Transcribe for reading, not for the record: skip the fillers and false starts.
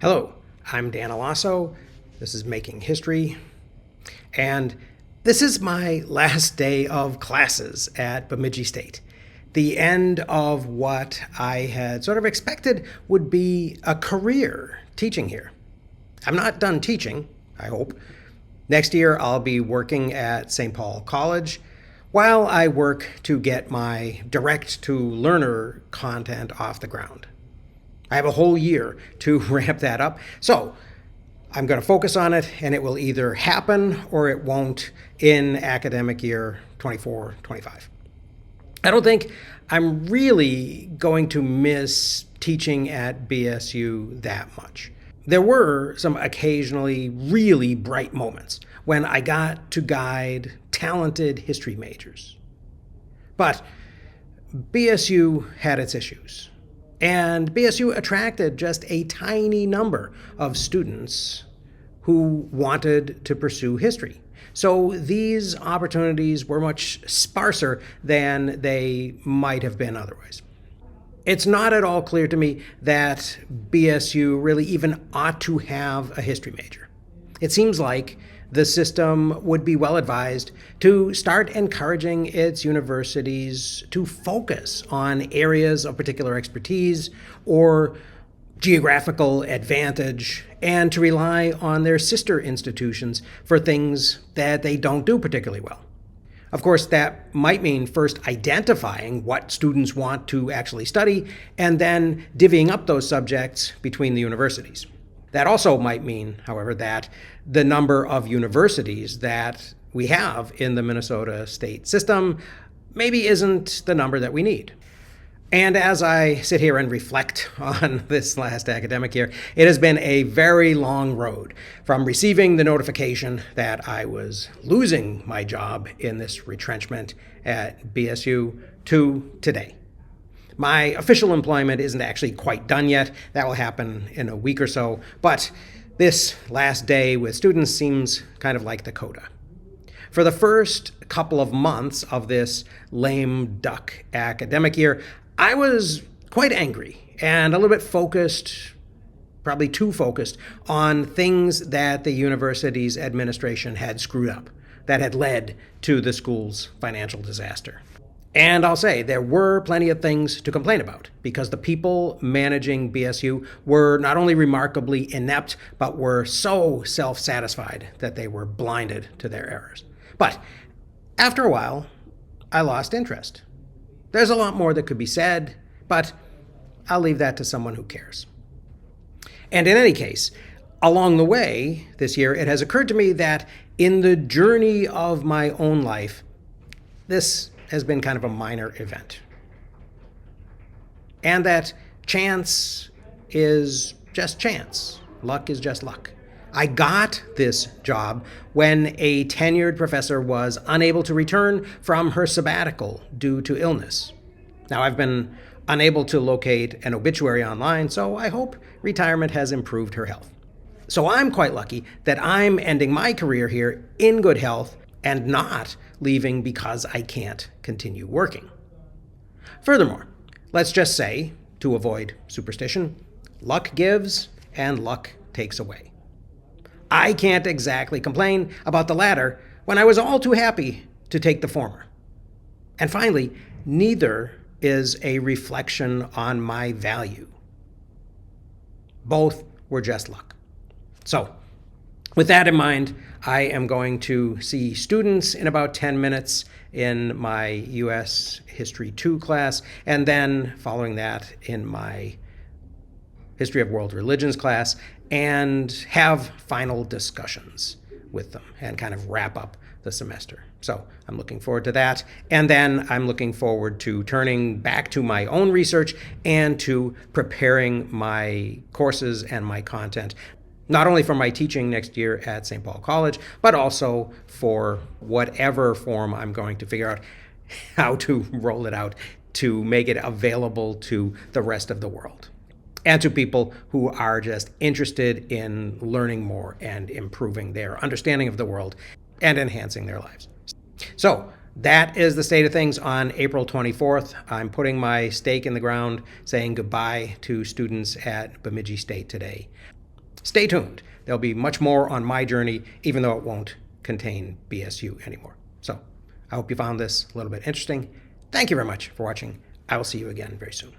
Hello, I'm Dan Alasso. This is Making History, and this is my last day of classes at Bemidji State. The end of what I had sort of expected would be a career teaching here. I'm not done teaching, I hope. Next year, I'll be working at St. Paul College while I work to get my direct-to-learner content off the ground. I have a whole year to ramp that up. So I'm going to focus on it, and it will either happen or it won't in academic year 24-25. I don't think I'm really going to miss teaching at BSU that much. There were some occasionally really bright moments when I got to guide talented history majors. But BSU had its issues. And BSU attracted just a tiny number of students who wanted to pursue history. So these opportunities were much sparser than they might have been otherwise. It's not at all clear to me that BSU really even ought to have a history major. It seems like the system would be well advised to start encouraging its universities to focus on areas of particular expertise or geographical advantage and to rely on their sister institutions for things that they don't do particularly well. Of course, that might mean first identifying what students want to actually study and then divvying up those subjects between the universities. That also might mean, however, that the number of universities that we have in the Minnesota state system maybe isn't the number that we need. And as I sit here and reflect on this last academic year, it has been a very long road from receiving the notification that I was losing my job in this retrenchment at BSU to today. My official employment isn't actually quite done yet. That will happen in a week or so. But this last day with students seems kind of like the coda. For the first couple of months of this lame duck academic year, I was quite angry and a little bit focused, probably too focused, on things that the university's administration had screwed up that had led to the school's financial disaster. And I'll say there were plenty of things to complain about because the people managing BSU were not only remarkably inept, but were so self-satisfied that they were blinded to their errors. But after a while, I lost interest. There's a lot more that could be said, but I'll leave that to someone who cares. And in any case, along the way this year, it has occurred to me that in the journey of my own life, this has been kind of a minor event. And that chance is just chance. Luck is just luck. I got this job when a tenured professor was unable to return from her sabbatical due to illness. Now, I've been unable to locate an obituary online, so I hope retirement has improved her health. So I'm quite lucky that I'm ending my career here in good health and not leaving because I can't continue working. Furthermore, let's just say, to avoid superstition, luck gives and luck takes away. I can't exactly complain about the latter when I was all too happy to take the former. And finally, neither is a reflection on my value. Both were just luck. So, with that in mind, I am going to see students in about 10 minutes in my U.S. History 2 class, and then following that in my History of World Religions class, and have final discussions with them and kind of wrap up the semester. So I'm looking forward to that. And then I'm looking forward to turning back to my own research and to preparing my courses and my content, not only for my teaching next year at St. Paul College, but also for whatever form I'm going to figure out how to roll it out to make it available to the rest of the world and to people who are just interested in learning more and improving their understanding of the world and enhancing their lives. So that is the state of things on April 24th. I'm putting my stake in the ground, saying goodbye to students at Bemidji State today. stay tuned. There'll be much more on my journey, even though it won't contain BSU anymore. So I hope you found this a little bit interesting. Thank you very much for watching. I will see you again very soon.